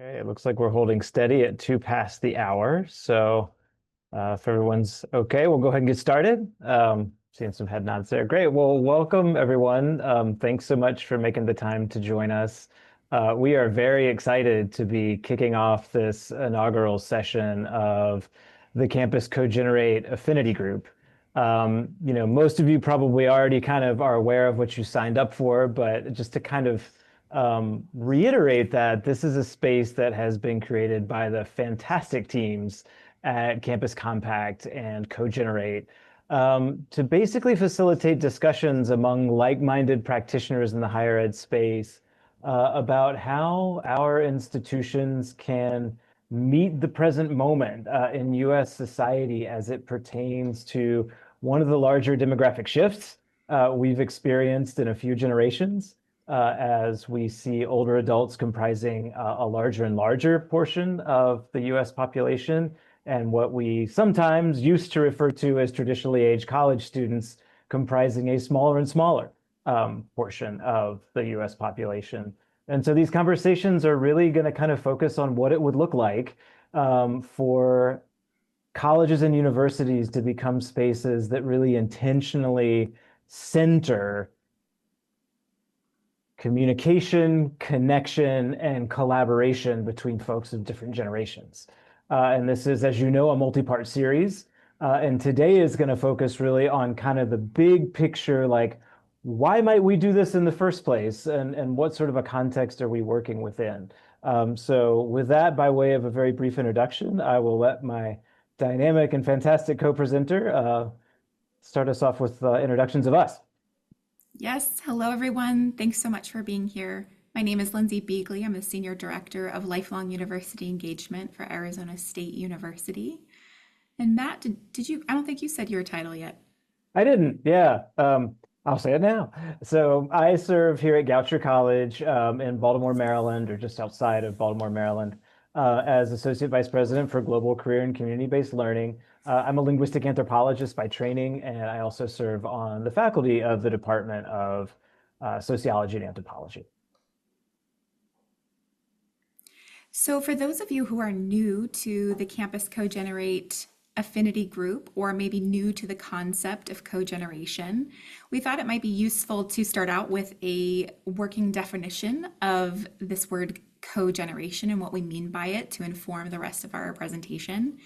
Okay, it looks like we're holding steady at 2 past the hour. So if everyone's okay, we'll go ahead and get started. Seeing some head nods there. Great. Well, welcome everyone. Thanks so much for making the time to join us. We are very excited to be kicking off this inaugural session of the Campus CoGenerate Affinity Group. Most of you probably already kind of are aware of what you signed up for, but just to kind of reiterate that this is a space that has been created by the fantastic teams at Campus Compact and CoGenerate to basically facilitate discussions among like-minded practitioners in the higher ed space about how our institutions can meet the present moment in US society as it pertains to one of the larger demographic shifts we've experienced in a few generations as we see older adults comprising a larger and larger portion of the US population, and what we sometimes used to refer to as traditionally aged college students comprising a smaller and smaller portion of the US population. And so these conversations are really going to kind of focus on what it would look like for colleges and universities to become spaces that really intentionally center communication, connection, and collaboration between folks of different generations. And this is, as you know, a multi-part series. And today is going to focus really on kind of the big picture, like why might we do this in the first place, and what sort of a context are we working within? So with that, by way of a very brief introduction, I will let my dynamic and fantastic co-presenter start us off with introductions of us. Yes, hello everyone. Thanks so much for being here. My name is Lindsay Beagley. I'm the Senior Director of Lifelong University Engagement for Arizona State University. And Matt, did you, I don't think you said your title yet. I didn't. Yeah. I'll say it now. So I serve here at Goucher College in Baltimore, Maryland, or just outside of Baltimore, Maryland, as Associate Vice President for Global Career and Community-Based Learning. I'm a linguistic anthropologist by training, and I also serve on the faculty of the Department of Sociology and Anthropology. So, for those of you who are new to the Campus CoGenerate affinity group, or maybe new to the concept of cogeneration, we thought it might be useful to start out with a working definition of this word cogeneration and what we mean by it to inform the rest of our presentation.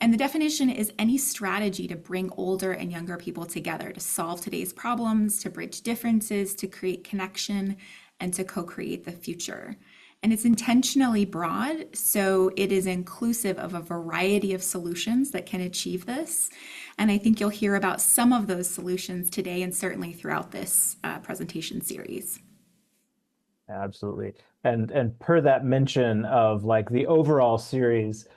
And the definition is any strategy to bring older and younger people together to solve today's problems, to bridge differences, to create connection, and to co-create the future. And it's intentionally broad, so it is inclusive of a variety of solutions that can achieve this. And I think you'll hear about some of those solutions today and certainly throughout this presentation series. Absolutely. And per that mention of like the overall series,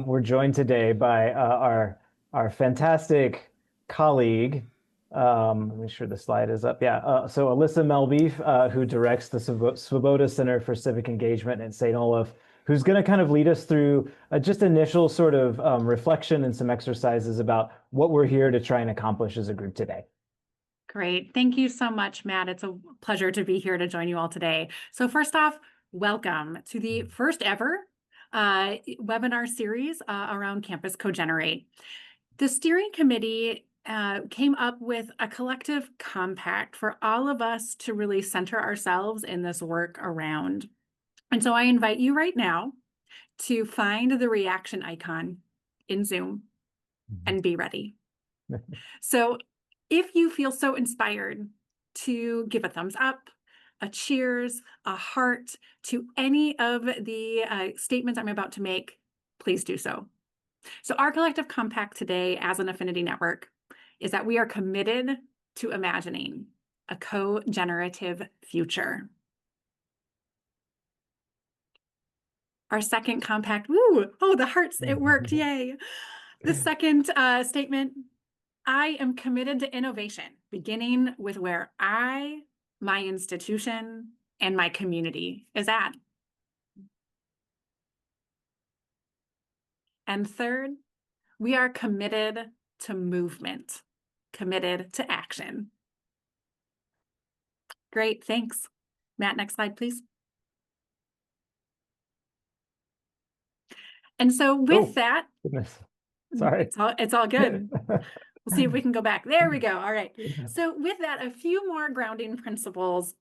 we're joined today by our fantastic colleague. Let me make sure the slide is up. Yeah. So Alyssa Melby, who directs the Svoboda Center for Civic Engagement at St. Olaf, who's going to kind of lead us through just initial sort of reflection and some exercises about what we're here to try and accomplish as a group today. Great. Thank you so much, Matt. It's a pleasure to be here to join you all today. So first off, welcome to the first ever webinar series around Campus CoGenerate. The steering committee came up with a collective compact for all of us to really center ourselves in this work around. And so I invite you right now to find the reaction icon in Zoom and be ready. So if you feel so inspired to give a thumbs up, a cheers, a heart to any of the statements I'm about to make, please do so. So our collective compact today as an affinity network is that we are committed to imagining a co-generative future. Our second compact, woo, oh, the hearts, it worked, yay. The second statement, I am committed to innovation, beginning with where I, my institution, and my community is at. And third, we are committed to movement, committed to action. Great, thanks. Matt, next slide, please. And so with that, goodness. Sorry. it's all good. We'll see if we can go back. There we go. All right. So with that, a few more grounding principles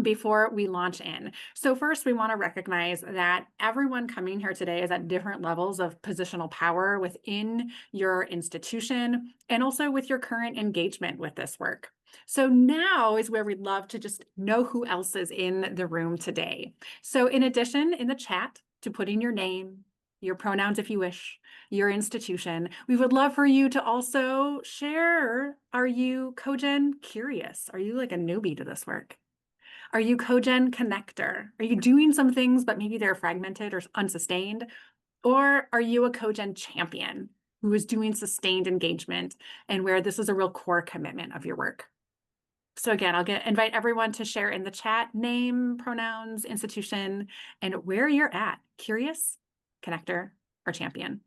before we launch in. So first, we want to recognize that everyone coming here today is at different levels of positional power within your institution and also with your current engagement with this work. So now is where we'd love to just know who else is in the room today. So in addition, in the chat to putting your name, your pronouns if you wish, your institution, we would love for you to also share, are you Cogen curious? Are you like a newbie to this work? Are you Cogen connector? Are you doing some things, but maybe they're fragmented or unsustained? Or are you a Cogen champion who is doing sustained engagement and where this is a real core commitment of your work? So again, invite everyone to share in the chat, name, pronouns, institution, and where you're at, curious, connector, or champion.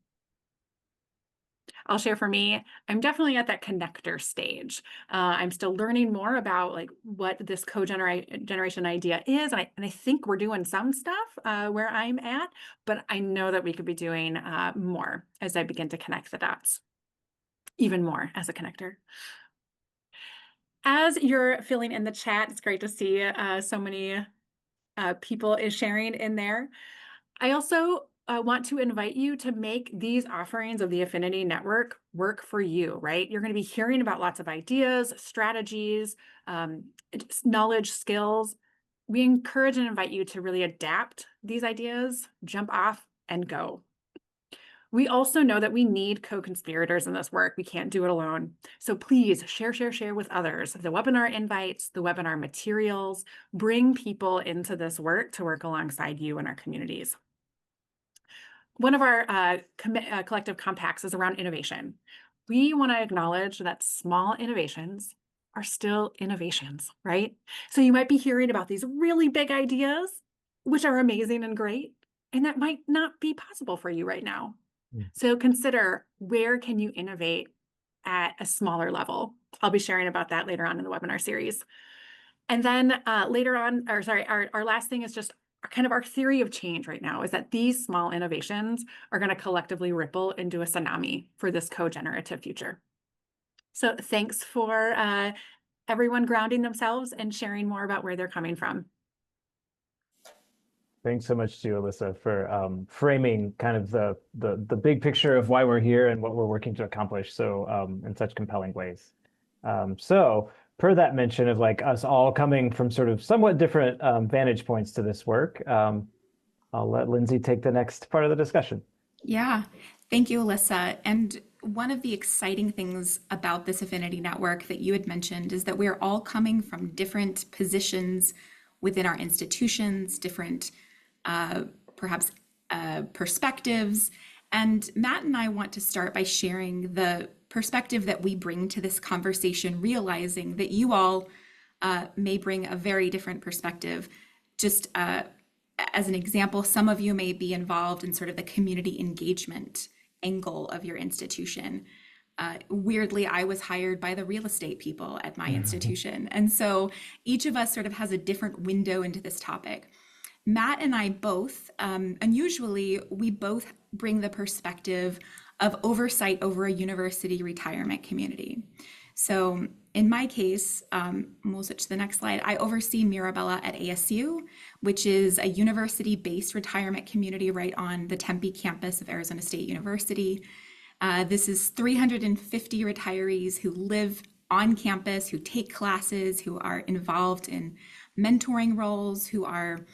I'll share for me, I'm definitely at that connector stage. I'm still learning more about like what this cogeneration idea is. And I think we're doing some stuff where I'm at, but I know that we could be doing more as I begin to connect the dots, even more as a connector. As you're filling in the chat, it's great to see so many people is sharing in there. I also want to invite you to make these offerings of the Affinity Network work for you, right? You're going to be hearing about lots of ideas, strategies, knowledge, skills. We encourage and invite you to really adapt these ideas, jump off and go. We also know that we need co-conspirators in this work. We can't do it alone. So please share with others. The webinar invites, the webinar materials, bring people into this work to work alongside you and our communities. One of our collective compacts is around innovation. We want to acknowledge that small innovations are still innovations, right? So you might be hearing about these really big ideas, which are amazing and great, and that might not be possible for you right now. So consider, where can you innovate at a smaller level? I'll be sharing about that later on in the webinar series. And then later on, our last thing is just kind of our theory of change right now is that these small innovations are going to collectively ripple into a tsunami for this co-generative future. So thanks for everyone grounding themselves and sharing more about where they're coming from. Thanks so much to you, Alyssa, for framing kind of the big picture of why we're here and what we're working to accomplish so in such compelling ways. So per that mention of like us all coming from sort of somewhat different vantage points to this work, I'll let Lindsay take the next part of the discussion. Yeah, thank you, Alyssa. And one of the exciting things about this Affinity Network that you had mentioned is that we're all coming from different positions within our institutions, different perhaps perspectives. And Matt and I want to start by sharing the perspective that we bring to this conversation, realizing that you all may bring a very different perspective. Just as an example, some of you may be involved in sort of the community engagement angle of your institution. Weirdly, I was hired by the real estate people at my institution. And so each of us sort of has a different window into this topic. Matt and I both, unusually, we both bring the perspective of oversight over a university retirement community. So in my case, we'll switch to the next slide. I oversee Mirabella at ASU, which is a university-based retirement community right on the Tempe campus of Arizona State University. This is 350 retirees who live on campus, who take classes, who are involved in mentoring roles, who are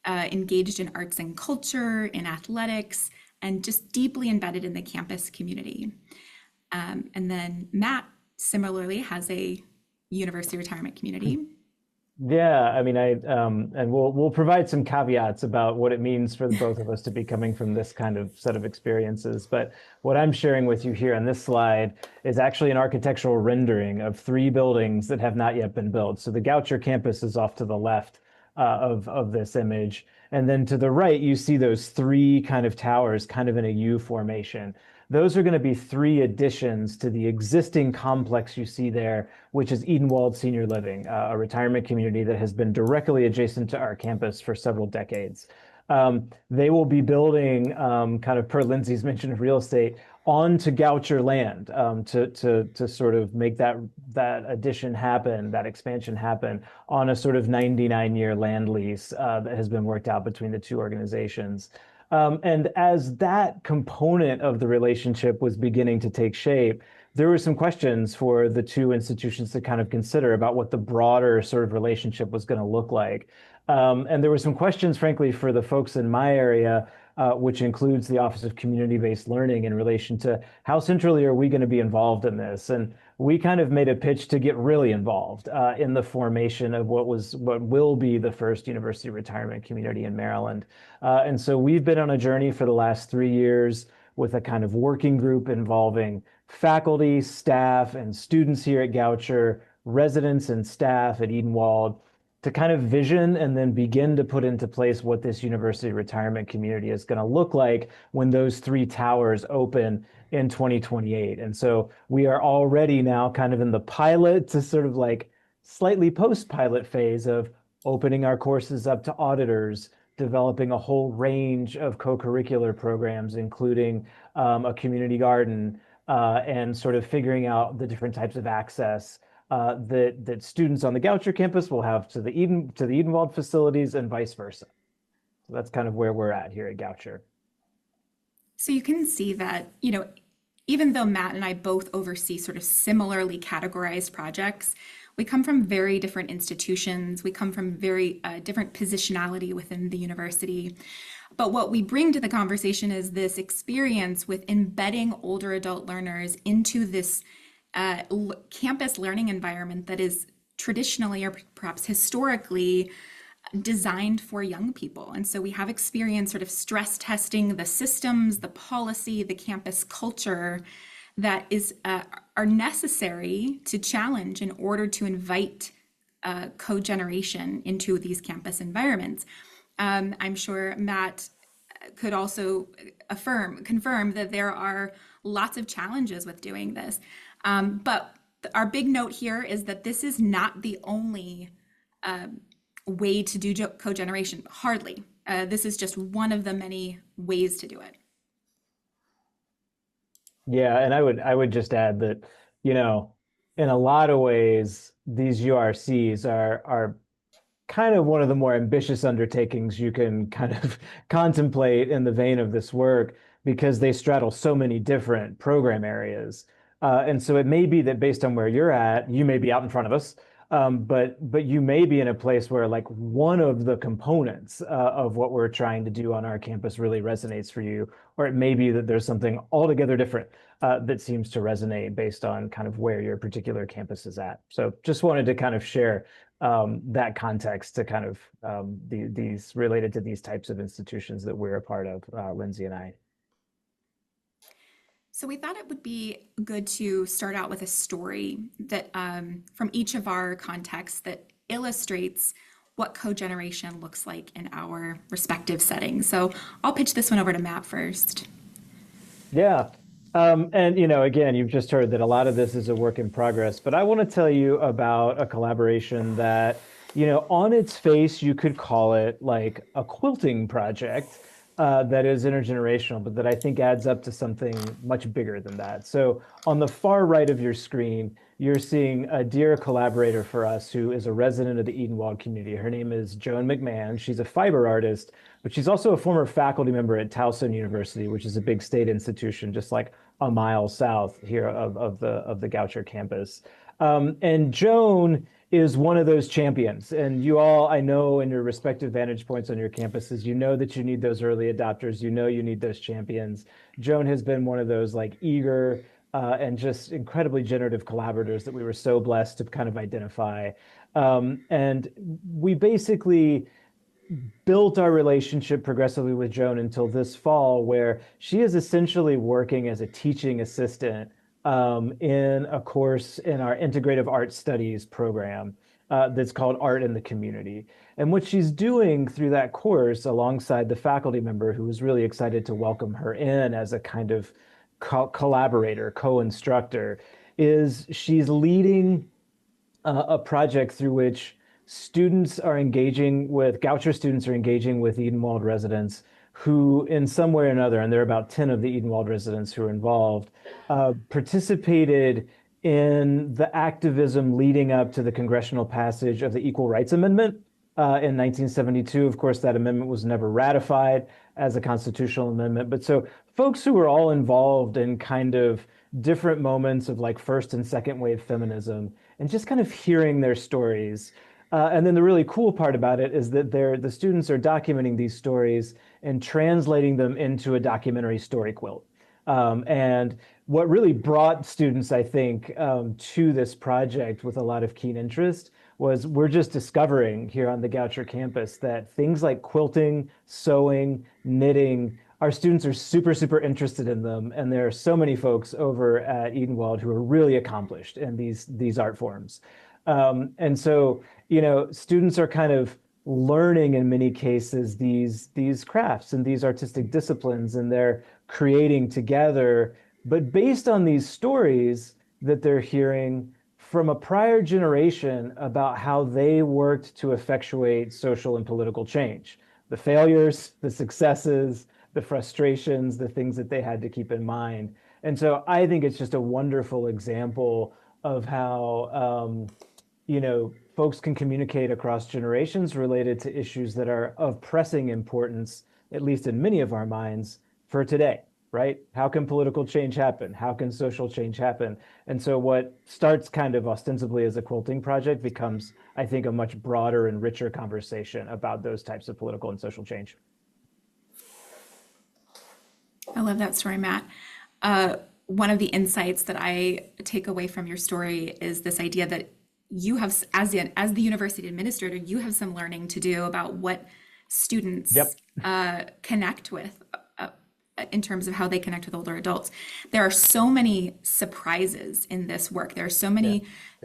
engaged in arts and culture, in athletics, and just deeply embedded in the campus community. And then Matt similarly has a university retirement community. Yeah, I mean, and we'll provide some caveats about what it means for the both of us to be coming from this kind of set of experiences. But what I'm sharing with you here on this slide is actually an architectural rendering of 3 buildings that have not yet been built. So the Goucher campus is off to the left of this image. And then to the right, you see those 3 kind of towers kind of in a U formation. Those are going to be 3 additions to the existing complex you see there, which is Edenwald Senior Living, a retirement community that has been directly adjacent to our campus for several decades. They will be building, kind of per Lindsay's mention of real estate, onto Goucher land, to sort of make that addition happen, that expansion happen on a sort of 99-year land lease that has been worked out between the two organizations. And as that component of the relationship was beginning to take shape, there were some questions for the two institutions to kind of consider about what the broader sort of relationship was going to look like. And there were some questions, frankly, for the folks in my area, which includes the Office of Community-Based Learning, in relation to how centrally are we going to be involved in this? And we kind of made a pitch to get really involved in the formation of what will be the first university retirement community in Maryland. And so we've been on a journey for the last 3 years with a kind of working group involving faculty, staff, and students here at Goucher, residents and staff at Edenwald, to kind of vision and then begin to put into place what this university retirement community is going to look like when those three towers open in 2028. And so we are already now kind of in the pilot to sort of like slightly post-pilot phase of opening our courses up to auditors, developing a whole range of co-curricular programs, including a community garden, and sort of figuring out the different types of access that students on the Goucher campus will have to the Edenwald facilities, and vice versa. So that's kind of where we're at here at Goucher. So you can see that, even though Matt and I both oversee sort of similarly categorized projects, we come from very different institutions. We come from very different positionality within the university. But what we bring to the conversation is this experience with embedding older adult learners into this campus learning environment that is traditionally, or perhaps historically, designed for young people. And so we have experience sort of stress testing the systems, the policy, the campus culture that are necessary to challenge in order to invite cogeneration into these campus environments. I'm sure Matt could also confirm that there are lots of challenges with doing this. But our big note here is that this is not the only way to do cogeneration, hardly. This is just one of the many ways to do it. Yeah, and I would just add that, in a lot of ways, these URCs are kind of one of the more ambitious undertakings you can kind of contemplate in the vein of this work, because they straddle so many different program areas. And so it may be that based on where you're at, you may be out in front of us, but you may be in a place where like one of the components of what we're trying to do on our campus really resonates for you, or it may be that there's something altogether different that seems to resonate based on kind of where your particular campus is at. So just wanted to kind of share that context to kind of these related to these types of institutions that we're a part of, Lindsay and I. So we thought it would be good to start out with a story that from each of our contexts that illustrates what cogeneration looks like in our respective settings. So I'll pitch this one over to Matt first. Yeah. And again, you've just heard that a lot of this is a work in progress, but I want to tell you about a collaboration that, on its face, you could call it like a quilting project that is intergenerational, but that I think adds up to something much bigger than that. So on the far right of your screen, you're seeing a dear collaborator for us who is a resident of the Edenwald community. Her name is Joan McMahon. She's a fiber artist, but she's also a former faculty member at Towson University, which is a big state institution just like a mile south here of the Goucher campus. And Joan is one of those champions. And you all, I know, in your respective vantage points on your campuses, you know that you need those early adopters. You know you need those champions. Joan has been one of those like eager and just incredibly generative collaborators that we were so blessed to kind of identify. And we basically built our relationship progressively with Joan until this fall, where she is essentially working as a teaching assistant in a course in our integrative art studies program that's called Art in the Community. And what she's doing through that course, alongside the faculty member who was really excited to welcome her in as a kind of collaborator, co-instructor, is she's leading a project through which students are engaging with, Goucher students are engaging with Edenwald residents who, in some way or another, and there are about 10 of the Edenwald residents who are involved, participated in the activism leading up to the congressional passage of the Equal Rights Amendment in 1972. Of course, that amendment was never ratified as a constitutional amendment. But so folks who were all involved in kind of different moments of like first and second wave feminism and just kind of hearing their stories. And then the really cool part about it is that the students are documenting these stories and translating them into a documentary story quilt. And what really brought students, I think, to this project with a lot of keen interest was we're just discovering here on the Goucher campus that things like quilting, sewing, knitting, our students are super, super interested in them. And there are so many folks over at Edenwald who are really accomplished in these art forms. And so, students are kind of learning in many cases these crafts and these artistic disciplines, and they're creating together, but based on these stories that they're hearing from a prior generation about how they worked to effectuate social and political change, the failures, the successes, the frustrations, the things that they had to keep in mind. And so I think it's just a wonderful example of how folks can communicate across generations related to issues that are of pressing importance, at least in many of our minds, for today, right? How can political change happen? How can social change happen? And so what starts kind of ostensibly as a quilting project becomes, I think, a much broader and richer conversation about those types of political and social change. I love that story, Matt. One of the insights that I take away from your story is this idea that you have, as the university administrator, you have some learning to do about what students Yep. connect with in terms of how they connect with older adults. There are so many surprises in this work. There are so many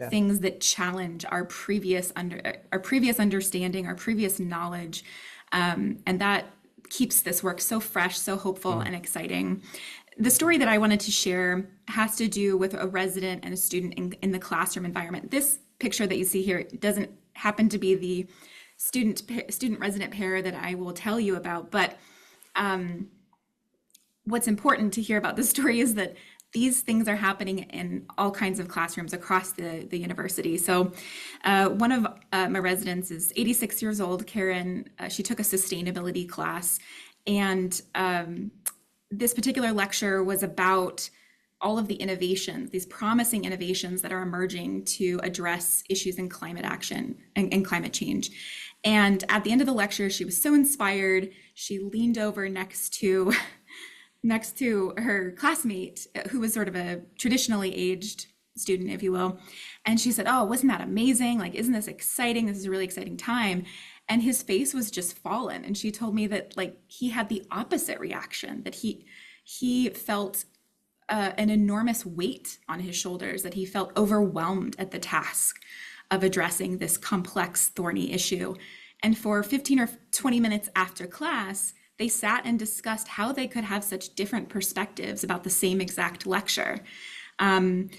things that challenge our previous understanding, our previous knowledge, and that keeps this work so fresh, so hopeful, and exciting. The story that I wanted to share has to do with a resident and a student in the classroom environment. This picture that you see here doesn't happen to be the student resident pair that I will tell you about, but what's important to hear about this story is that these things are happening in all kinds of classrooms across the university. So one of my residents is 86 years old, Karen. She took a sustainability class, and this particular lecture was about all of the innovations, these promising innovations that are emerging to address issues in climate action and climate change. And at the end of the lecture, she was so inspired, she leaned over next to her classmate, who was sort of a traditionally aged student, if you will. And she said, "Oh, wasn't that amazing? Like, isn't this exciting? This is a really exciting time." And his face was just fallen. And she told me that like he had the opposite reaction, that he felt an enormous weight on his shoulders, that he felt overwhelmed at the task of addressing this complex, thorny issue. And for 15 or 20 minutes after class, they sat and discussed how they could have such different perspectives about the same exact lecture. And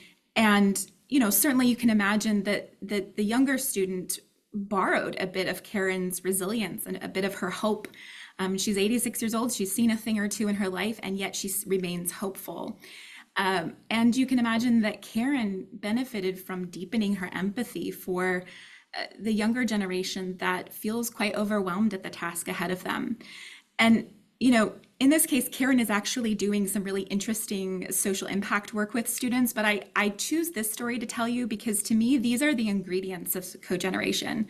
certainly you can imagine that the younger student borrowed a bit of Karen's resilience and a bit of her hope. She's 86 years old. She's seen a thing or two in her life, and yet she remains hopeful. And you can imagine that Karen benefited from deepening her empathy for the younger generation that feels quite overwhelmed at the task ahead of them. And, in this case, Karen is actually doing some really interesting social impact work with students, but I choose this story to tell you because to me, these are the ingredients of cogeneration.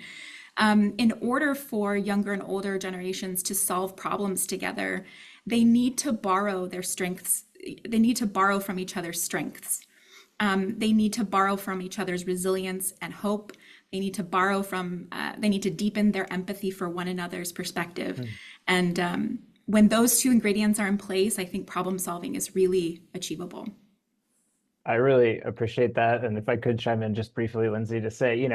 In order for younger and older generations to solve problems together, they need to borrow their strengths. They need to borrow from each other's strengths. They need to borrow from each other's resilience and hope. They need to deepen their empathy for one another's perspective. And when those two ingredients are in place, I think problem solving is really achievable. I really appreciate that. And if I could chime in just briefly, Lindsay, to say,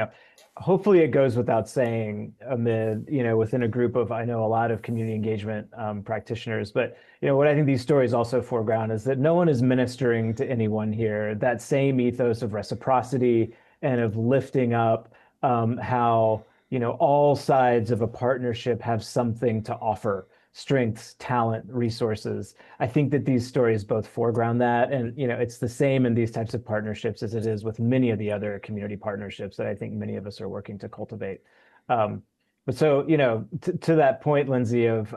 hopefully it goes without saying within a group of, I know a lot of community engagement practitioners, but, what I think these stories also foreground is that no one is ministering to anyone here. That same ethos of reciprocity and of lifting up how all sides of a partnership have something to offer, strengths, talent, resources. I think that these stories both foreground that, and it's the same in these types of partnerships as it is with many of the other community partnerships that I think many of us are working to cultivate. Um, but so, to that point, Lindsay, of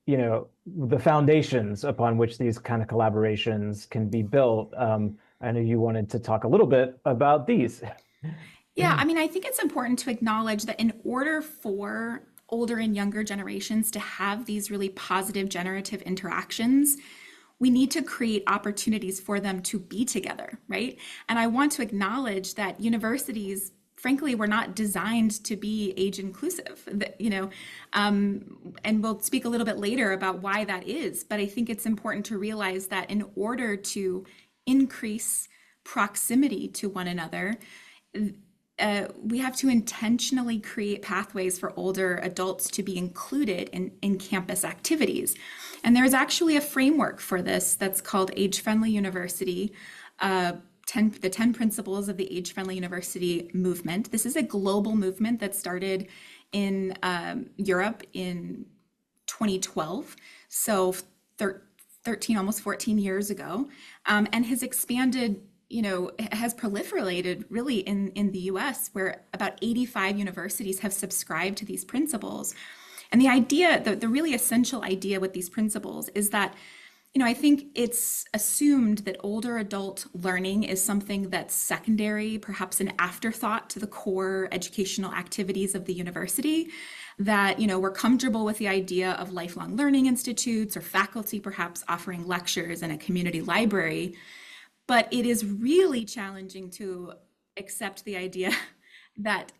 the foundations upon which these kind of collaborations can be built. I know you wanted to talk a little bit about these. Yeah, I mean, I think it's important to acknowledge that in order for older and younger generations to have these really positive generative interactions, we need to create opportunities for them to be together, right? And I want to acknowledge that universities, frankly, were not designed to be age inclusive, and we'll speak a little bit later about why that is. But I think it's important to realize that in order to increase proximity to one another, we have to intentionally create pathways for older adults to be included in campus activities. And there's actually a framework for this that's called Age-Friendly University, the 10 Principles of the Age-Friendly University movement. This is a global movement that started in Europe in 2012, so 13, almost 14 years ago, and has expanded, has proliferated really in the US, where about 85 universities have subscribed to these principles. And the idea, the really essential idea with these principles is that, I think it's assumed that older adult learning is something that's secondary, perhaps an afterthought to the core educational activities of the university, that, we're comfortable with the idea of lifelong learning institutes or faculty perhaps offering lectures in a community library. But it is really challenging to accept the idea that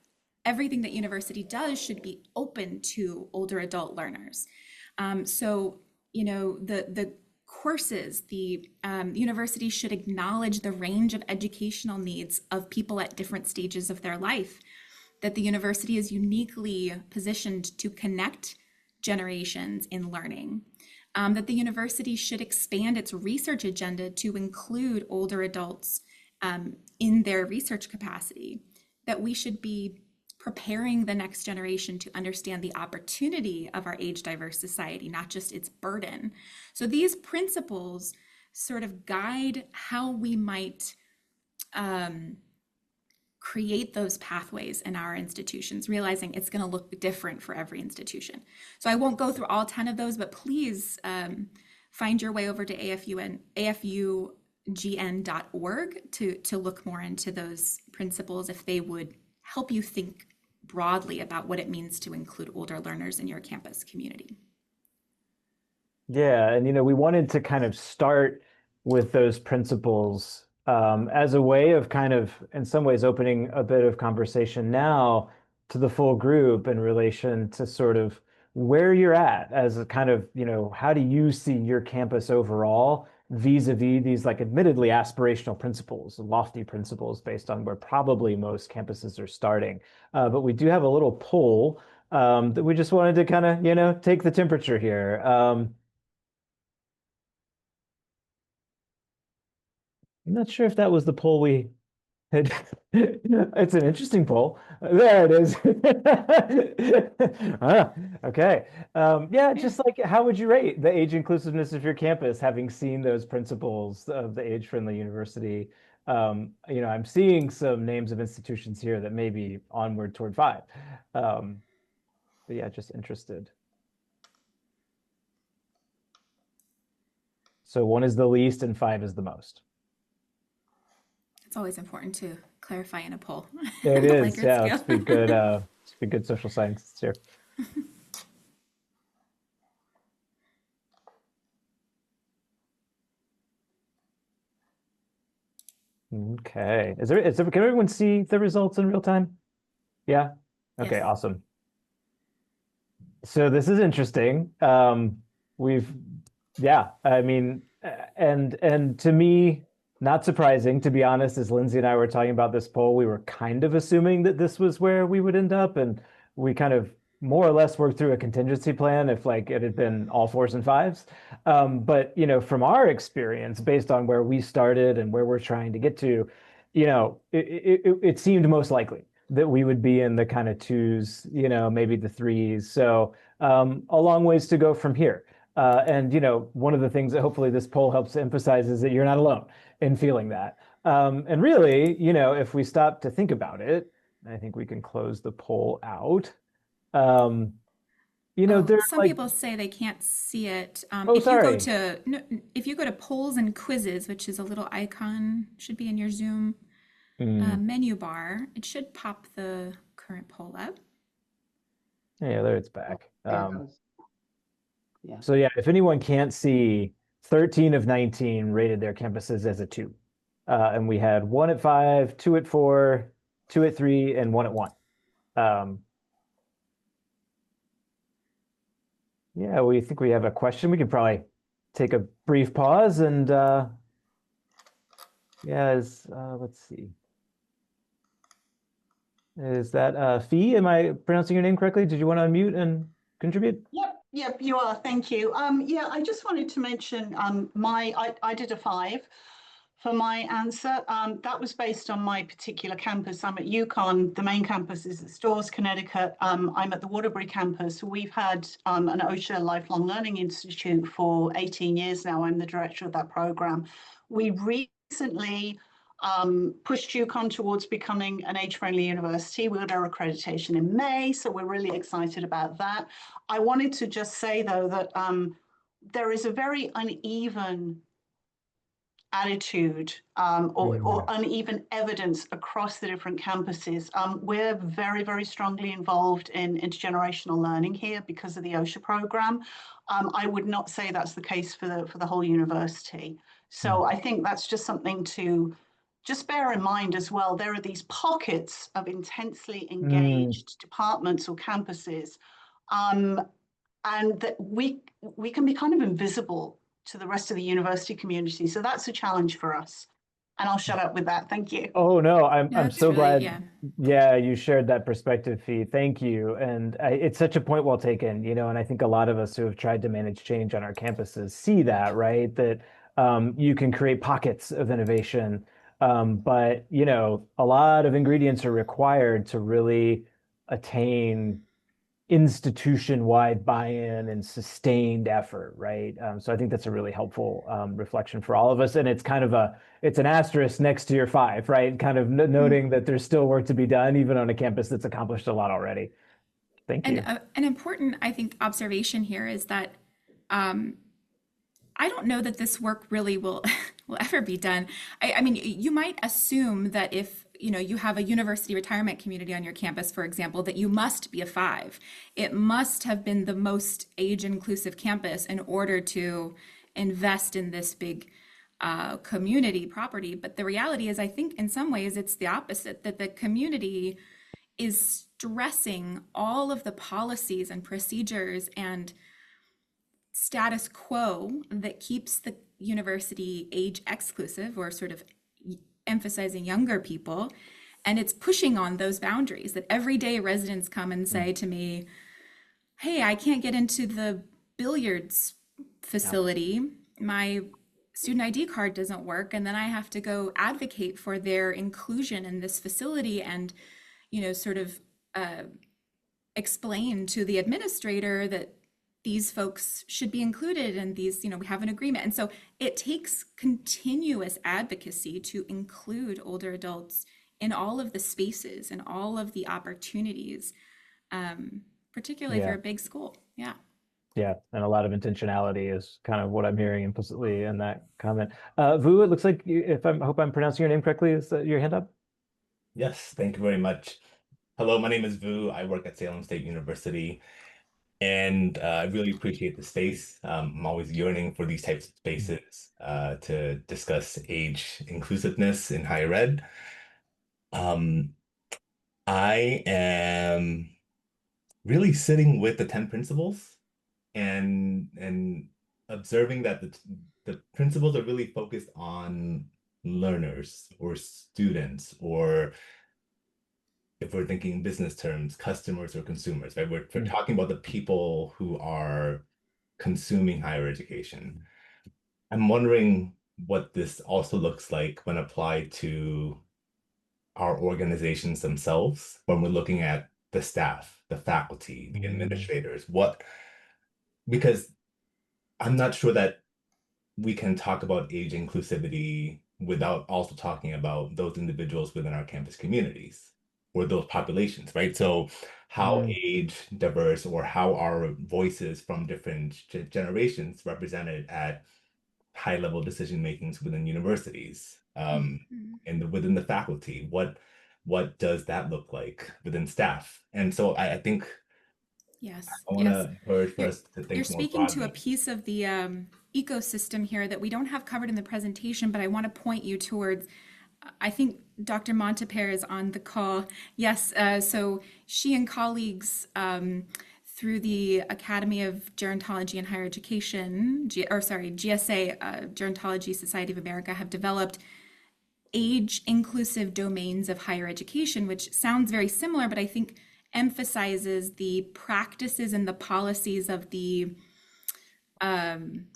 everything that university does should be open to older adult learners. The courses, the university should acknowledge the range of educational needs of people at different stages of their life, that the university is uniquely positioned to connect generations in learning. That the university should expand its research agenda to include older adults in their research capacity, that we should be preparing the next generation to understand the opportunity of our age-diverse society, not just its burden. So these principles sort of guide how we might create those pathways in our institutions, realizing it's going to look different for every institution. So I won't go through all 10 of those, but please find your way over to afugn.org to look more into those principles if they would help you think broadly about what it means to include older learners in your campus community. Yeah, and we wanted to kind of start with those principles as a way of kind of, in some ways, opening a bit of conversation now to the full group in relation to sort of where you're at as a kind of, how do you see your campus overall vis-a-vis these like admittedly aspirational principles, lofty principles based on where probably most campuses are starting. But we do have a little poll that we just wanted to kind of, take the temperature here. I'm not sure if that was the poll we had. It's an interesting poll. There it is. Ah, okay. Yeah, just like how would you rate the age inclusiveness of your campus, having seen those principles of the age-friendly university? I'm seeing some names of institutions here that may be onward toward 5. But yeah, just interested. So 1 is the least and 5 is the most. It's always important to clarify in a poll. It The is, Likert yeah. scale. Let's be good. Let's be good social scientists here. Okay. Can everyone see the results in real time? Yeah. Okay, Yes. awesome. So this is interesting. We've, yeah, I mean, and to me, not surprising, to be honest, as Lindsay and I were talking about this poll, we were kind of assuming that this was where we would end up, and we kind of more or less worked through a contingency plan if like it had been all 4s and 5s. But from our experience, based on where we started and where we're trying to get to, it seemed most likely. that we would be in the kind of twos, maybe the threes. So a long ways to go from here. And one of the things that hopefully this poll helps emphasize is that you're not alone in feeling that. And really, if we stop to think about it, I think we can close the poll out. Um, Oh, there are some like, people say they can't see it. oh, If you go sorry. to no, if you go to polls and quizzes, which is a little icon, should be in your Zoom Hmm. menu bar, it should pop the current poll up. Yeah, there it's Oh, back. there it goes. Yeah. So yeah, if anyone can't see, 13 of 19 rated their campuses as a two. And we had one at five, two at four, two at three, and one at one. Um, yeah, we think we have a question. We could probably take a brief pause and yeah, let's see. Is that Fee? Am I pronouncing your name correctly? Did you want to unmute and contribute? Yep, you are. Thank you. Yeah, I just wanted to mention I did a 5 for my answer. That was based on my particular campus. I'm at UConn. The main campus is at Stores, Connecticut. I'm at the Waterbury campus. We've had an OSHA Lifelong Learning Institute for 18 years now. I'm the director of that program. We recently pushed UConn towards becoming an age-friendly university. We got our accreditation in May, so we're really excited about that. I wanted to just say, though, that there is a very uneven attitude or uneven evidence across the different campuses. We're very, very strongly involved in intergenerational learning here because of the OSHA program. I would not say that's the case for the whole university. So I think that's just something to just bear in mind as well. There are these pockets of intensely Mm. engaged departments or campuses, and that we can be kind of invisible to the rest of the university community. So that's a challenge for us. And I'll shut up with that. Thank you. Oh no, No, I'm that's so really, glad. yeah. Yeah, you shared that perspective, Fee. Thank you. And it's such a point well taken, and I think a lot of us who have tried to manage change on our campuses see that, right? That you can create pockets of innovation, but a lot of ingredients are required to really attain institution-wide buy-in and sustained effort, right? So I think that's a really helpful reflection for all of us, and it's an asterisk next to your 5, right? Kind of noting that there's still work to be done, even on a campus that's accomplished a lot already. Thank And you. an important, I think, observation here is that um, I don't know that this work really will will ever be done. I mean, you might assume that if you have a university retirement community on your campus, for example, that you must be a 5. It must have been the most age inclusive campus in order to invest in this big community property. But the reality is, I think in some ways it's the opposite, that the community is stressing all of the policies and procedures and status quo that keeps the university age exclusive or sort of emphasizing younger people. And it's pushing on those boundaries that every day residents come and say to me, hey, I can't get into the billiards Yeah. facility. My student ID card doesn't work. And then I have to go advocate for their inclusion in this facility and, sort of explain to the administrator that these folks should be included and these, we have an agreement. And so it takes continuous advocacy to include older adults in all of the spaces and all of the opportunities, particularly for Yeah. a big school. Yeah. Yeah. And a lot of intentionality is kind of what I'm hearing implicitly in that comment. Vu, it looks like hope I'm pronouncing your name correctly. Is that your hand up? Yes, thank you very much. Hello, my name is Vu. I work at Salem State University, and I really appreciate the space. I'm always yearning for these types of spaces to discuss age inclusiveness in higher ed. Um, I am really sitting with the 10 principles and observing that the principles are really focused on learners or students, or if we're thinking business terms, customers or consumers, right? We're Mm. talking about the people who are consuming higher education. I'm wondering what this also looks like when applied to our organizations themselves when we're looking at the staff, the faculty, the Mm. administrators, because I'm not sure that we can talk about age inclusivity without also talking about those individuals within our campus communities or those populations, right? So how Mm. age diverse or how our voices from different generations represented at high level decision makings within universities, Mhm. and within the faculty, what does that look like within staff? And so I think Yes, I want to yes. encourage for You're us to you're think more speaking to a broadly. piece of the ecosystem here that we don't have covered in the presentation, but I want to point you towards. I think Dr. Montepere is on the call. Yes, so she and colleagues through the Academy of Gerontology and Higher Education, GSA, Gerontology Society of America, have developed age inclusive domains of higher education, which sounds very similar, but I think emphasizes the practices and the policies of the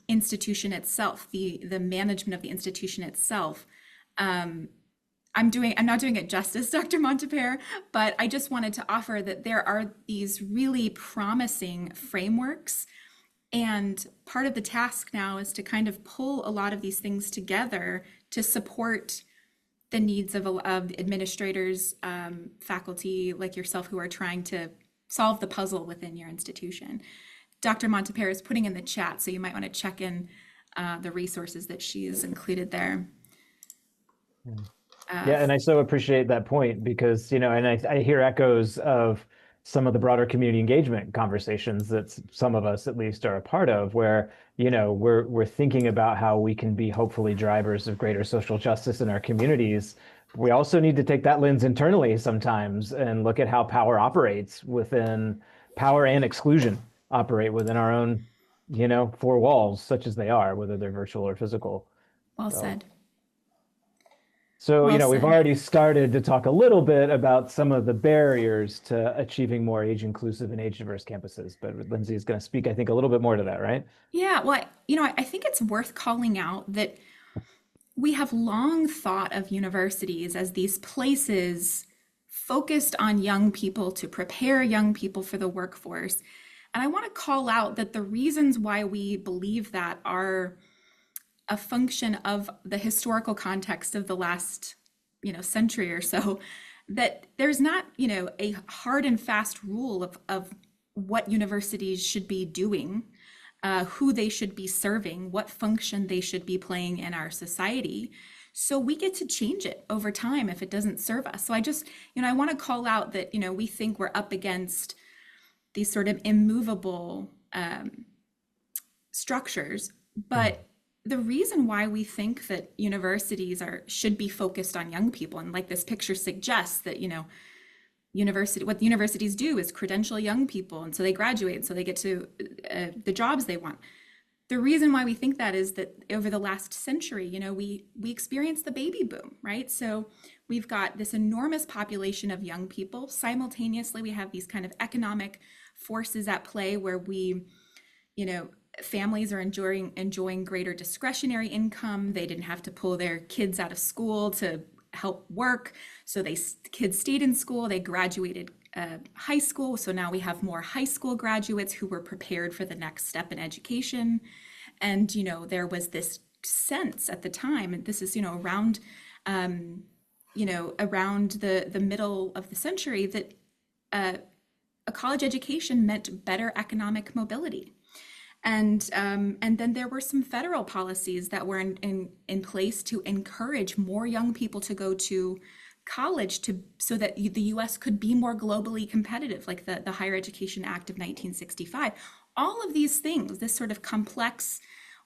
institution itself, the management of the institution itself. I'm not doing it justice, Dr. Montepere, but I just wanted to offer that there are these really promising frameworks. And part of the task now is to kind of pull a lot of these things together to support the needs of administrators, faculty like yourself who are trying to solve the puzzle within your institution. Dr. Montepere is putting in the chat, so you might want to check in the resources that she's included there. Yeah, and I so appreciate that point because, and I hear echoes of some of the broader community engagement conversations that some of us at least are a part of, where, we're thinking about how we can be hopefully drivers of greater social justice in our communities. We also need to take that lens internally sometimes and look at how power operates within power and exclusion operate within our own, four walls, such as they are, whether they're virtual or physical. Well So. said. So, Well we've said. already started to talk a little bit about some of the barriers to achieving more age inclusive and age diverse campuses, but Lindsay is going to speak, I think, a little bit more to that, right? Yeah, well, I think it's worth calling out that we have long thought of universities as these places focused on young people to prepare young people for the workforce. And I want to call out that the reasons why we believe that are a function of the historical context of the last, century or so, that there's not, a hard and fast rule of what universities should be doing, who they should be serving, what function they should be playing in our society. So we get to change it over time if it doesn't serve us. So I just, I want to call out that, we think we're up against these sort of immovable structures, but the reason why we think that universities should be focused on young people, and like this picture suggests that, what universities do is credential young people, and so they graduate, and so they get to the jobs they want. The reason why we think that is that over the last century, we experienced the baby boom, right? So we've got this enormous population of young people. Simultaneously, we have these kind of economic forces at play where families are enjoying greater discretionary income. They didn't have to pull their kids out of school to help work, so kids stayed in school. They graduated high school, so now we have more high school graduates who were prepared for the next step in education. And there was this sense at the time, and this is around around the middle of the century, that a college education meant better economic mobility. And then there were some federal policies that were in place to encourage more young people to go to college so that the US could be more globally competitive, like the Higher Education Act of 1965. All of these things, this sort of complex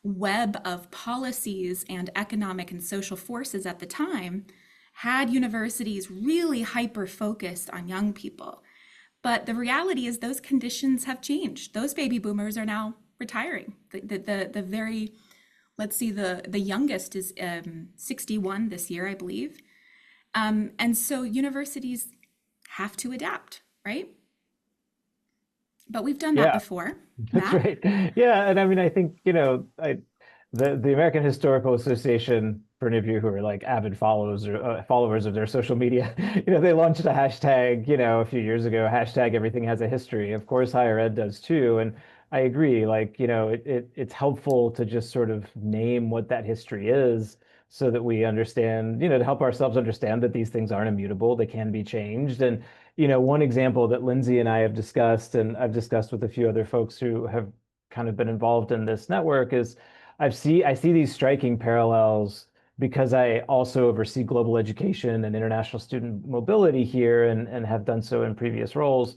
web of policies and economic and social forces at the time, had universities really hyper-focused on young people. But the reality is those conditions have changed. Those baby boomers are now retiring. The very, let's see, the youngest is 61 this year, I believe. And so universities have to adapt, right? But we've done that before. That's Matt? right. Yeah, and I mean, I think, the American Historical Association for any of you who are like avid followers of their social media, they launched a hashtag, a few years ago, hashtag everything has a history. Of course, higher ed does too. And I agree, like, it's helpful to just sort of name what that history is so that we understand, to help ourselves understand that these things aren't immutable, they can be changed. And, one example that Lindsay and I have discussed, and I've discussed with a few other folks who have kind of been involved in this network, is I see these striking parallels because I also oversee global education and international student mobility here and have done so in previous roles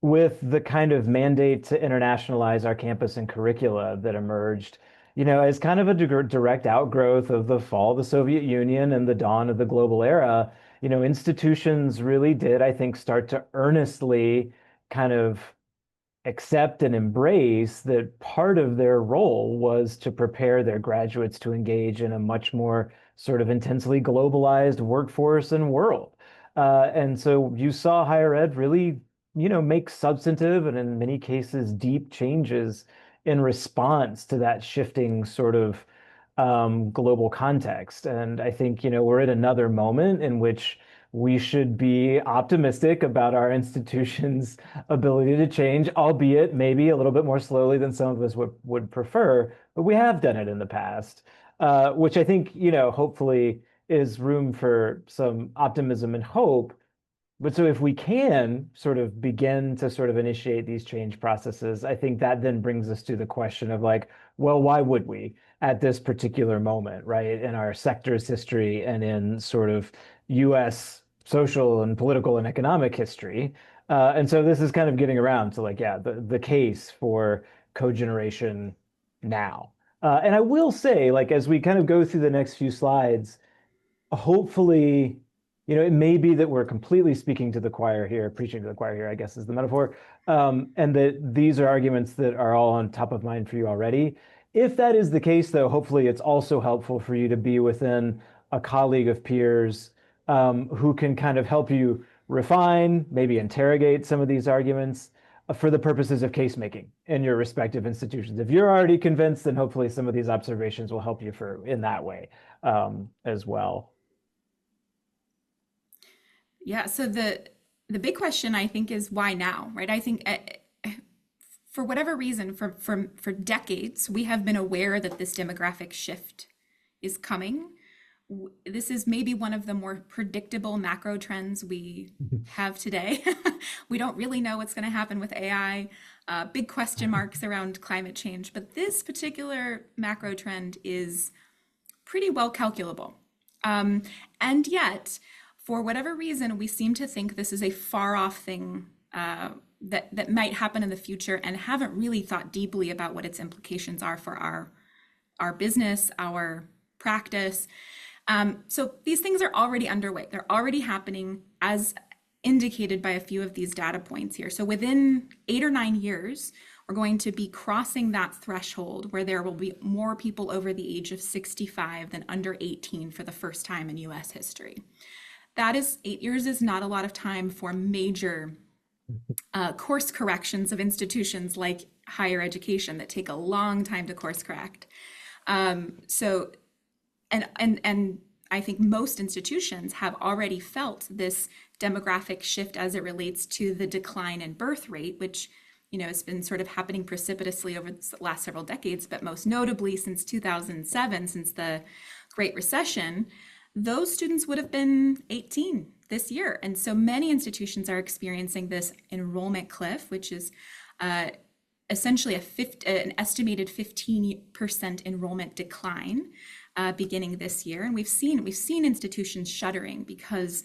with the kind of mandate to internationalize our campus and curricula that emerged, as kind of a direct outgrowth of the fall of the Soviet Union and the dawn of the global era. Institutions really did, I think, start to earnestly kind of accept and embrace that part of their role was to prepare their graduates to engage in a much more sort of intensely globalized workforce and world. And so you saw higher ed really, make substantive and in many cases deep changes in response to that shifting sort of global context. And I think, we're at another moment in which we should be optimistic about our institutions' ability to change, albeit maybe a little bit more slowly than some of us would prefer, but we have done it in the past, which I think, hopefully is room for some optimism and hope. But so if we can sort of begin to sort of initiate these change processes, I think that then brings us to the question of like, well, why would we at this particular moment, right, in our sector's history and in sort of US social and political and economic history? And so this is kind of getting around to like, yeah, the case for cogeneration now. And I will say, like, as we kind of go through the next few slides, hopefully, it may be that we're completely speaking to the choir here, preaching to the choir here, I guess is the metaphor, and that these are arguments that are all on top of mind for you already. If that is the case, though, hopefully it's also helpful for you to be within a colleague of peers who can kind of help you refine, maybe interrogate some of these arguments for the purposes of case making in your respective institutions. If you're already convinced, then hopefully some of these observations will help you in that way as well. Yeah, so the big question I think is why now, right? I think for whatever reason, for decades, we have been aware that this demographic shift is coming. This is maybe one of the more predictable macro trends we have today. We don't really know what's going to happen with AI, big question marks around climate change, but this particular macro trend is pretty well calculable. And yet, for whatever reason, we seem to think this is a far off thing that might happen in the future and haven't really thought deeply about what its implications are for our business, our practice. So these things are already underway. They're already happening as indicated by a few of these data points here. So within 8 or 9 years, we're going to be crossing that threshold where there will be more people over the age of 65 than under 18 for the first time in US history. That is, 8 years is not a lot of time for major course corrections of institutions like higher education that take a long time to course correct. So, and I think most institutions have already felt this demographic shift as it relates to the decline in birth rate, which has been sort of happening precipitously over the last several decades, but most notably since 2007, since the Great Recession. Those students would have been 18 this year. And so many institutions are experiencing this enrollment cliff, which is essentially an estimated 15% enrollment decline beginning this year. And we've seen institutions shuttering because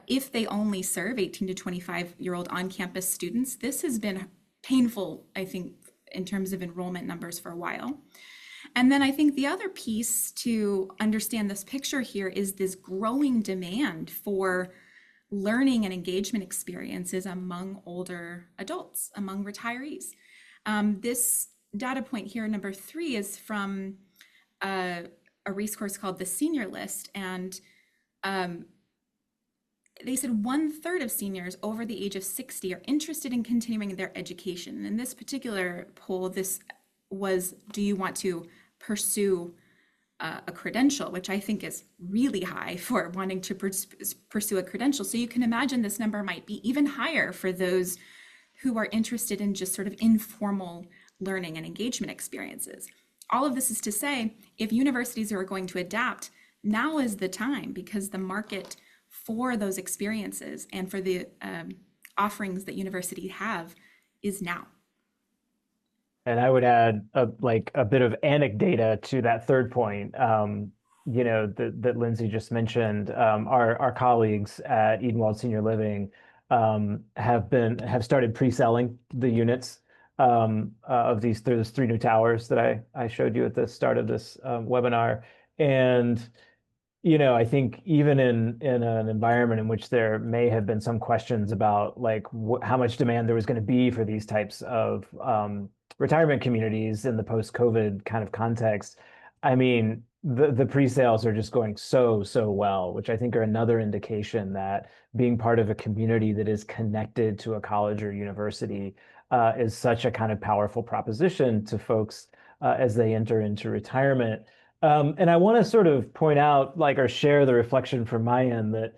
if they only serve 18 to 25-year-old on-campus students, this has been painful, I think, in terms of enrollment numbers for a while. And then I think the other piece to understand this picture here is this growing demand for learning and engagement experiences among older adults, among retirees. This data point here, number 3, is from a resource called the Senior List. And they said 1/3 of seniors over the age of 60 are interested in continuing their education. And in this particular poll, this was, do you want to pursue a credential, which I think is really high for wanting to pursue a credential. So you can imagine this number might be even higher for those who are interested in just sort of informal learning and engagement experiences. All of this is to say, if universities are going to adapt, now is the time, because the market for those experiences and for the offerings that universities have is now. And I would add a bit of anecdata to that third point, that Lindsay just mentioned. Our colleagues at Edenwald Senior Living have started pre-selling the units of those three new towers that I showed you at the start of this webinar. And I think even in an environment in which there may have been some questions about like how much demand there was going to be for these types of retirement communities in the post-COVID kind of context, I mean, the pre-sales are just going so well, which I think are another indication that being part of a community that is connected to a college or university is such a kind of powerful proposition to folks as they enter into retirement. And I want to sort of point out, like, or share the reflection from my end that,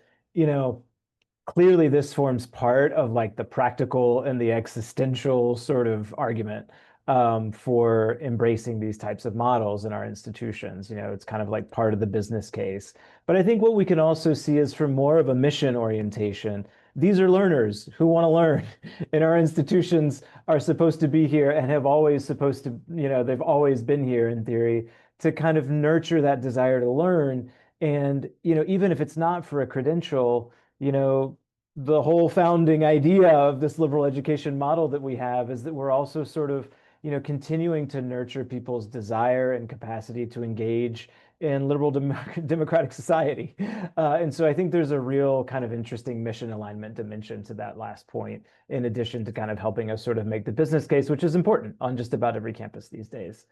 clearly this forms part of like the practical and the existential sort of argument for embracing these types of models in our institutions. It's kind of like part of the business case. But I think what we can also see is from more of a mission orientation. These are learners who want to learn, and our institutions are supposed to be here and have always supposed to, they've always been here in theory to kind of nurture that desire to learn. And, even if it's not for a credential, the whole founding idea of this liberal education model that we have is that we're also sort of, continuing to nurture people's desire and capacity to engage in liberal democratic society. And so I think there's a real kind of interesting mission alignment dimension to that last point, in addition to kind of helping us sort of make the business case, which is important on just about every campus these days.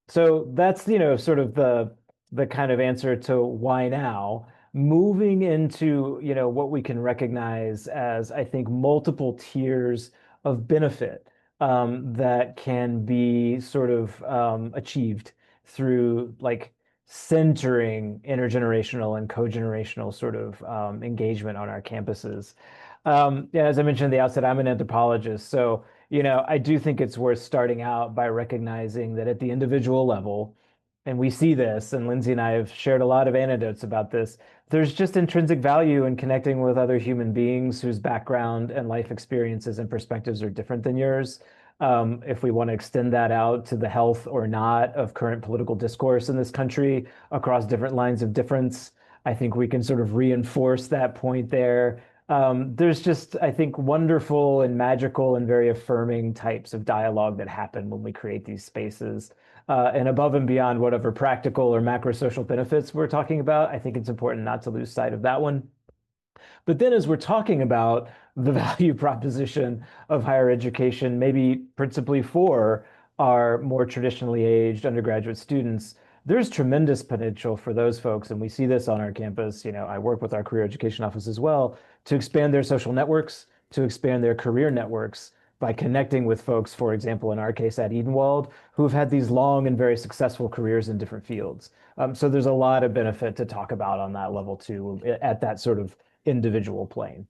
So that's, sort of the kind of answer to why now. Moving into, what we can recognize as, I think, multiple tiers of benefit that can be sort of achieved through like centering intergenerational and cogenerational sort of engagement on our campuses. Yeah, as I mentioned at the outset, I'm an anthropologist, so I do think it's worth starting out by recognizing that at the individual level, and we see this, and Lindsay and I have shared a lot of anecdotes about this, there's just intrinsic value in connecting with other human beings whose background and life experiences and perspectives are different than yours. If we want to extend that out to the health or not of current political discourse in this country across different lines of difference, I think we can sort of reinforce that point there. There's just, I think, wonderful and magical and very affirming types of dialogue that happen when we create these spaces. And above and beyond whatever practical or macro social benefits we're talking about, I think it's important not to lose sight of that one. But then as we're talking about the value proposition of higher education, maybe principally for our more traditionally aged undergraduate students, there's tremendous potential for those folks, and we see this on our campus. I work with our career education office as well, to expand their social networks, to expand their career networks by connecting with folks, for example, in our case at Edenwald, who've had these long and very successful careers in different fields. So there's a lot of benefit to talk about on that level too, at that sort of individual plane.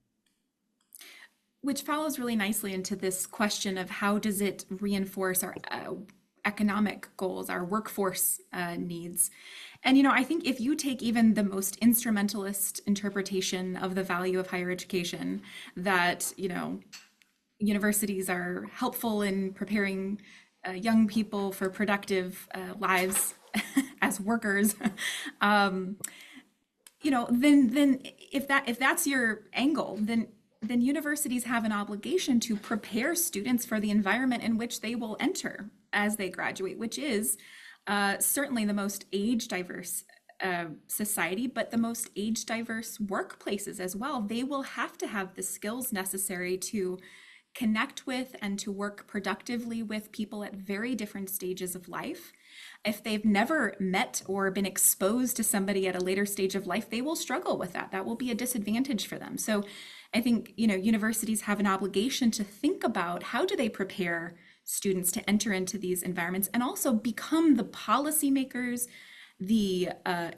Which follows really nicely into this question of how does it reinforce our economic goals, our workforce needs. And, I think if you take even the most instrumentalist interpretation of the value of higher education, that, universities are helpful in preparing young people for productive lives as workers, then if that's your angle, then universities have an obligation to prepare students for the environment in which they will enter as they graduate, which is certainly the most age diverse society, but the most age diverse workplaces as well. They will have to have the skills necessary to connect with and to work productively with people at very different stages of life. If they've never met or been exposed to somebody at a later stage of life, they will struggle with that. That will be a disadvantage for them. So I think, universities have an obligation to think about how do they prepare students to enter into these environments and also become the policymakers, the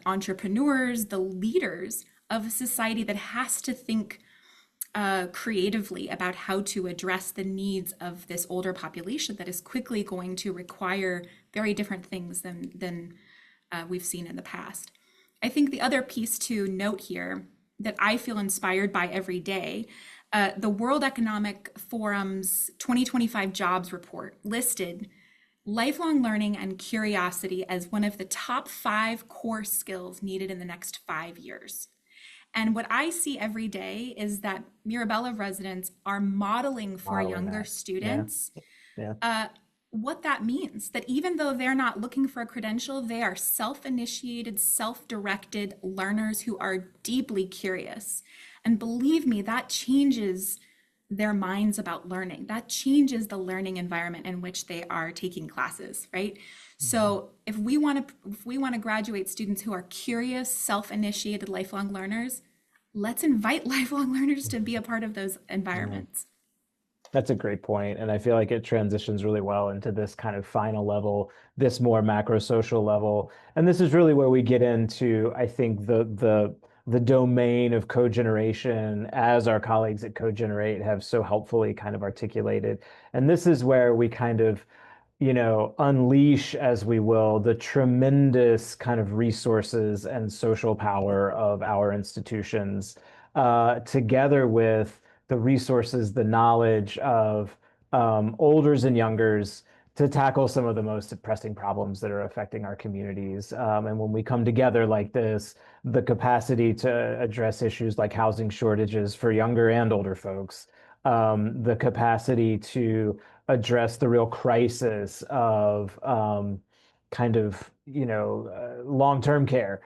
entrepreneurs, the leaders of a society that has to think creatively about how to address the needs of this older population that is quickly going to require very different things than we've seen in the past. I think the other piece to note here that I feel inspired by every day, the World Economic Forum's 2025 jobs report listed lifelong learning and curiosity as one of the top 5 core skills needed in the next 5 years. And what I see every day is that Mirabella residents are modeling for Modeling younger that. students Yeah. what that means, that even though they're not looking for a credential, they are self-initiated, self-directed learners who are deeply curious. And believe me, that changes their minds about learning. That changes the learning environment in which they are taking classes, right? So if we want to graduate students who are curious, self-initiated, lifelong learners, let's invite lifelong learners to be a part of those environments. That's a great point, and I feel like it transitions really well into this kind of final level, this more macro social level. And this is really where we get into, I think, the domain of cogeneration, as our colleagues at CoGenerate have so helpfully kind of articulated. And this is where we kind of, unleash, as we will, the tremendous kind of resources and social power of our institutions, together with the resources, the knowledge of olders and youngers to tackle some of the most pressing problems that are affecting our communities. And when we come together like this, the capacity to address issues like housing shortages for younger and older folks, the capacity to address the real crisis of long-term care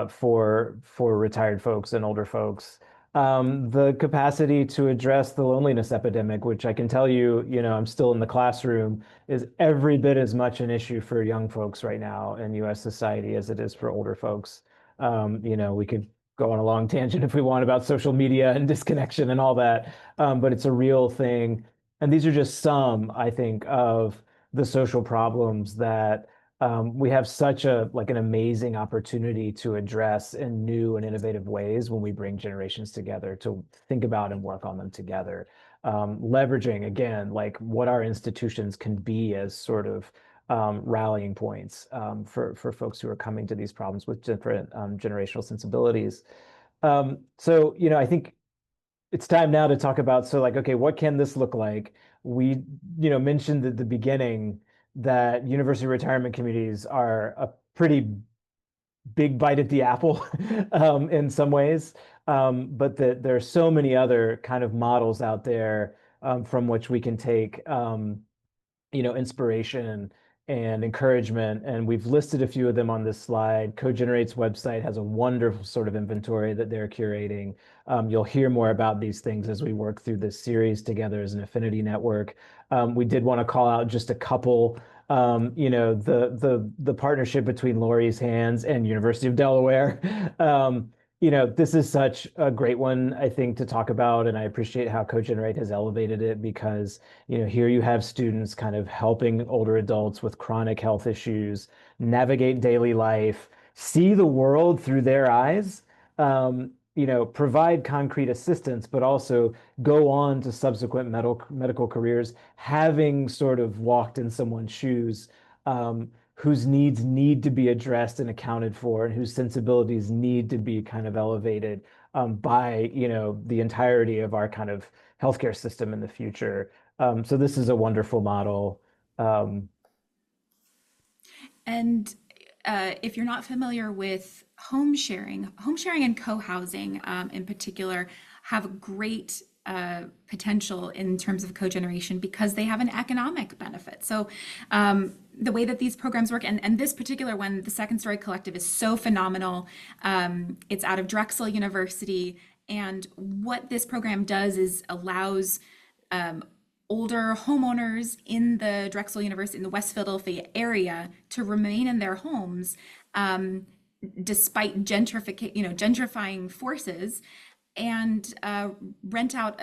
for retired folks and older folks, the capacity to address the loneliness epidemic, which I can tell you, I'm still in the classroom, is every bit as much an issue for young folks right now in U.S. society as it is for older folks. We could go on a long tangent if we want about social media and disconnection and all that, but it's a real thing. And these are just some, I think, of the social problems that we have such an amazing opportunity to address in new and innovative ways when we bring generations together to think about and work on them together. Leveraging, again, like what our institutions can be as sort of rallying points for folks who are coming to these problems with different generational sensibilities. I think it's time now to talk about, okay, what can this look like? We, mentioned at the beginning that university retirement communities are a pretty big bite at the apple in some ways, but that there are so many other kind of models out there from which we can take inspiration and encouragement. And we've listed a few of them on this slide. CoGenerate's website has a wonderful sort of inventory that they're curating. You'll hear more about these things as we work through this series together as an affinity network. We did want to call out just a couple. The partnership between Lori's Hands and University of Delaware. This is such a great one, I think, to talk about, and I appreciate how CoGenerate has elevated it because, here you have students kind of helping older adults with chronic health issues navigate daily life, see the world through their eyes, provide concrete assistance, but also go on to subsequent medical careers, having sort of walked in someone's shoes, whose needs need to be addressed and accounted for, and whose sensibilities need to be kind of elevated by the entirety of our kind of healthcare system in the future. So this is a wonderful model. And if you're not familiar with home sharing and co-housing in particular have a great potential in terms of cogeneration because they have an economic benefit. So the way that these programs work, and this particular one, the Second Story Collective, is so phenomenal. It's out of Drexel University. And what this program does is allows older homeowners in the Drexel University, in the West Philadelphia area, to remain in their homes despite gentrifying forces, and rent out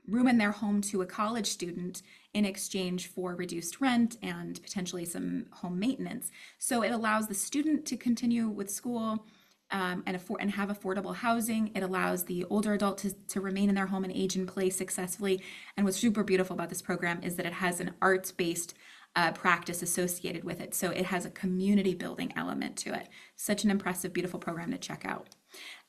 room in their home to a college student in exchange for reduced rent and potentially some home maintenance. So it allows the student to continue with school and have affordable housing. It allows the older adult to remain in their home and age in place successfully. And what's super beautiful about this program is that it has an arts-based practice associated with it. So it has a community building element to it. Such an impressive, beautiful program to check out.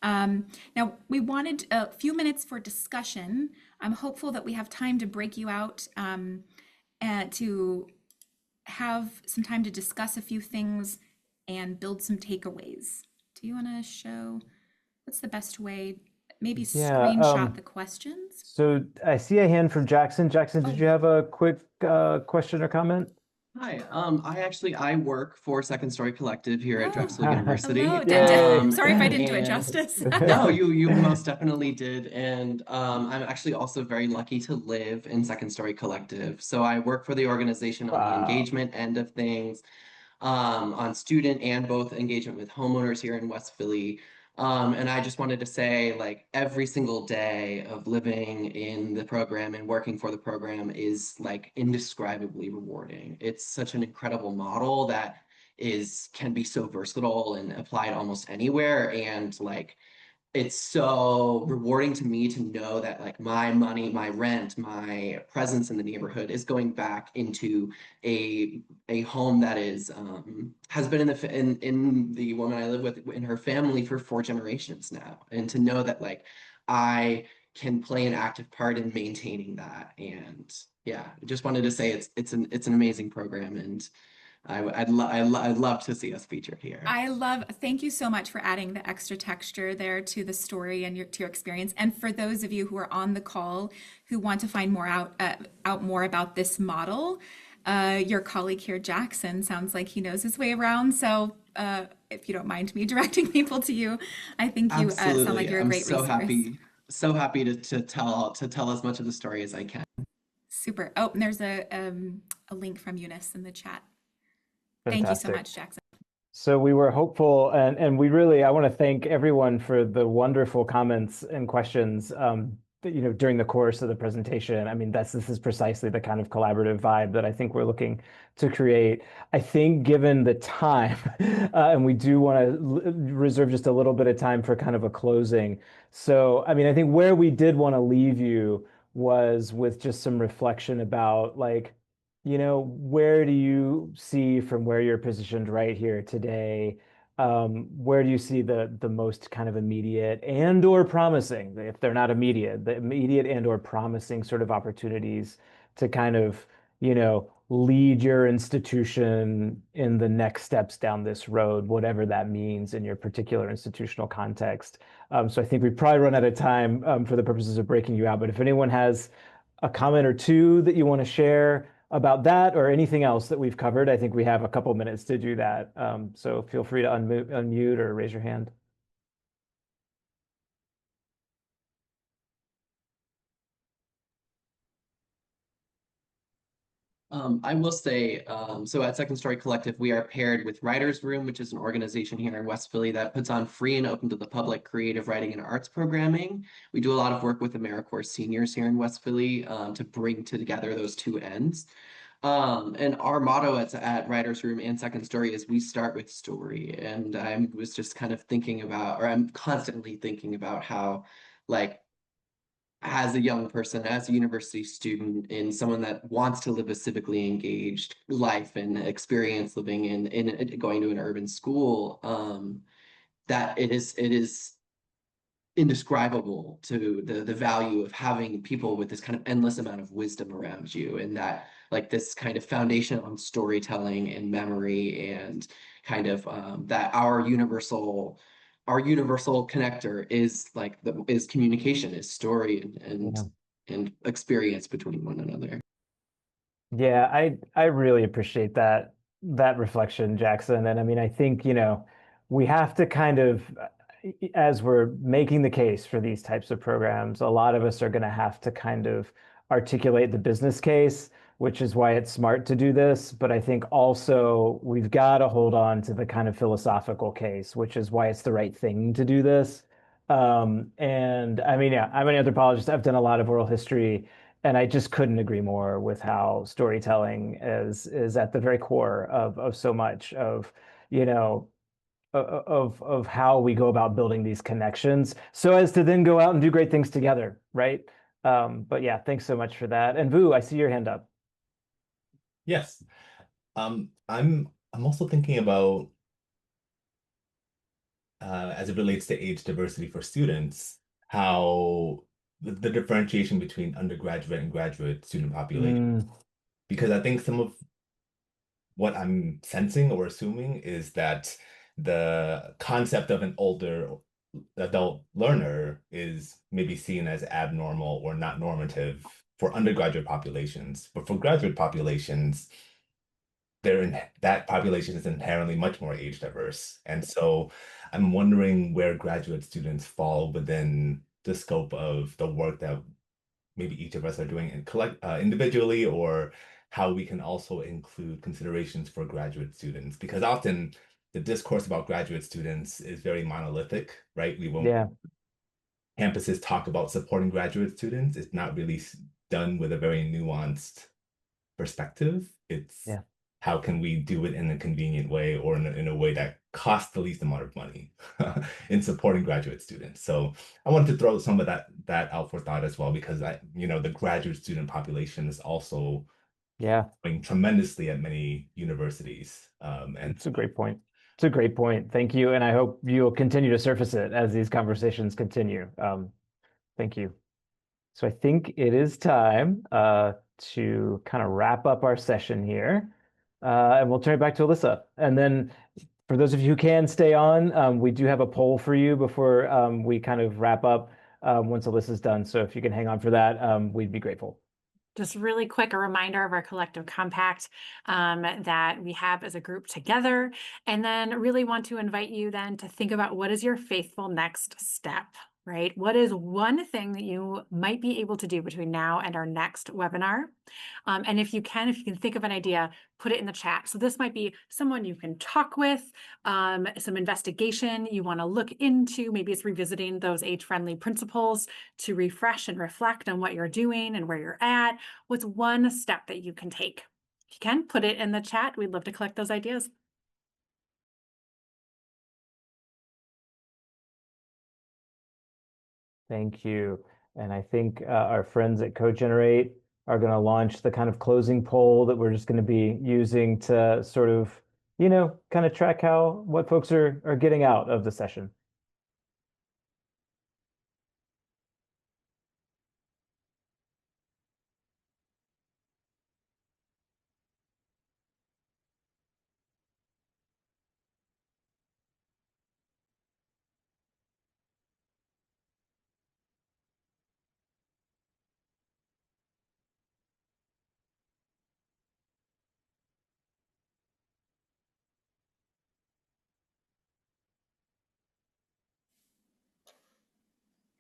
Now, we wanted a few minutes for discussion. I'm hopeful that we have time to break you out and to have some time to discuss a few things and build some takeaways. Do you want to show what's the best way? Maybe Yeah, screenshot the questions. so I see a hand from Jackson. Jackson, did Oh. you have a quick question or comment? Hi, I work for Second Story Collective here at Drexel University. Hello. Yay. Sorry if I didn't do it and- justice. No, you most definitely did. And I'm actually also very lucky to live in Second Story Collective. So I work for the organization on the Wow. engagement end of things, on student and both engagement with homeowners here in West Philly. And I just wanted to say, like, every single day of living in the program and working for the program is like indescribably rewarding. It's such an incredible model that can be so versatile and applied almost anywhere. And like it's so rewarding to me to know that like my money, my rent, my presence in the neighborhood is going back into a home that is has been in the woman I live with in her family for 4 generations now. And to know that like I can play an active part in maintaining that. And yeah, I just wanted to say it's an amazing program, and I'd love to see us featured here. Thank you so much for adding the extra texture there to the story and to your experience. And for those of you who are on the call who want to find out more about this model, your colleague here, Jackson, sounds like he knows his way around. So if you don't mind me directing people to you, I think you sound like you're a great resource. So happy to tell as much of the story as I can. Super. Oh, and there's a link from Eunice in the chat. Thank you so Fantastic. much, Jackson. So we were hopeful, and I want to thank everyone for the wonderful comments and questions during the course of the presentation. I mean, this is precisely the kind of collaborative vibe that I think we're looking to create. I think given the time, and we do want to reserve just a little bit of time for kind of a closing. So, I mean, I think where we did want to leave you was with just some reflection about like, where do you see from where you're positioned right here today? Where do you see the most kind of immediate and or promising, if they're not immediate, the immediate and or promising sort of opportunities to kind of, lead your institution in the next steps down this road, whatever that means in your particular institutional context. So I think we've probably run out of time for the purposes of breaking you out, but if anyone has a comment or two that you want to share about that or anything else that we've covered, I think we have a couple minutes to do that. So feel free to unmute or raise your hand. I will say, so at Second Story Collective, we are paired with Writers Room, which is an organization here in West Philly that puts on free and open to the public creative writing and arts programming. We do a lot of work with AmeriCorps seniors here in West Philly to bring together those two ends. And our motto at Writers Room and Second Story is we start with story. And I was just kind of thinking about, or I'm constantly thinking about how, like, as a young person, as a university student, and someone that wants to live a civically engaged life and experience living in going to an urban school, that it is indescribable to the value of having people with this kind of endless amount of wisdom around you, and that like this kind of foundation on storytelling and memory and kind of that our universal connector is like is communication, is story and experience between one another. Yeah, I really appreciate that reflection, Jackson. And I mean, I think, we have to kind of, as we're making the case for these types of programs, a lot of us are going to have to kind of articulate the business case, which is why it's smart to do this. But I think also we've got to hold on to the kind of philosophical case, which is why it's the right thing to do this. And I mean, yeah, I'm an anthropologist. I've done a lot of oral history, and I just couldn't agree more with how storytelling is at the very core of so much of, you know, of how we go about building these connections so as to then go out and do great things together, right? But yeah, thanks so much for that. And Vu, I see your hand up. Yes. I'm also thinking about as it relates to age diversity for students, how the differentiation between undergraduate and graduate student population. Mm, Because I think some of what I'm sensing or assuming is that the concept of an older adult learner is maybe seen as abnormal or not normative for undergraduate populations, but for graduate populations, that population is inherently much more age diverse. And so I'm wondering where graduate students fall within the scope of the work that maybe each of us are doing individually, or how we can also include considerations for graduate students. Because often the discourse about graduate students is very monolithic, right? We won't yeah, campuses talk about supporting graduate students. It's not really done with a very nuanced perspective. It's yeah. how can we do it in a convenient way or in a way that costs the least amount of money in supporting graduate students. So I wanted to throw some of that out for thought as well, because the graduate student population is also Yeah, growing tremendously at many universities. And it's a great point. It's a great point. Thank you. And I hope you'll continue to surface it as these conversations continue. Thank you. So I think it is time to kind of wrap up our session here. And we'll turn it back to Alyssa. And then for those of you who can stay on, we do have a poll for you before we kind of wrap up once Alyssa's done. So if you can hang on for that, we'd be grateful. Just really quick, a reminder of our collective compact that we have as a group together. And then really want to invite you then to think about what is your faithful next step, right? What is one thing that you might be able to do between now and our next webinar? And if you can think of an idea, put it in the chat. So this might be someone you can talk with, some investigation you want to look into. Maybe it's revisiting those age-friendly principles to refresh and reflect on what you're doing and where you're at. What's one step that you can take? If you can, put it in the chat. We'd love to collect those ideas. Thank you. And I think our friends at CoGenerate are going to launch the kind of closing poll that we're just going to be using to sort of, kind of track what folks are getting out of the session.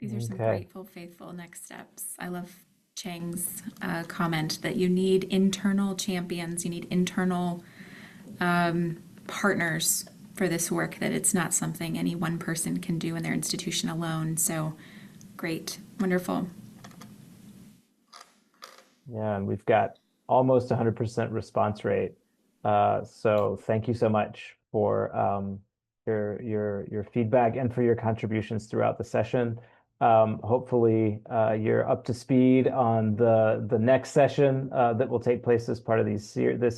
These are some Okay. grateful, faithful next steps. I love Chang's comment that you need internal champions, you need internal partners for this work, that it's not something any one person can do in their institution alone. So great, wonderful. Yeah, and we've got almost 100% response rate. So thank you so much for your feedback and for your contributions throughout the session. Hopefully, you're up to speed on the next session that will take place as part of this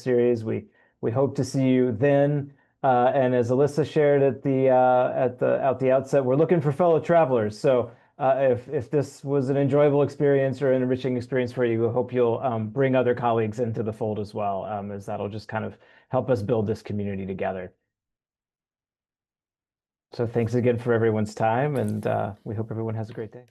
series. We hope to see you then. And as Alyssa shared at the outset, we're looking for fellow travelers. So if this was an enjoyable experience or an enriching experience for you, I hope you'll bring other colleagues into the fold as well, as that'll just kind of help us build this community together. So thanks again for everyone's time, and we hope everyone has a great day.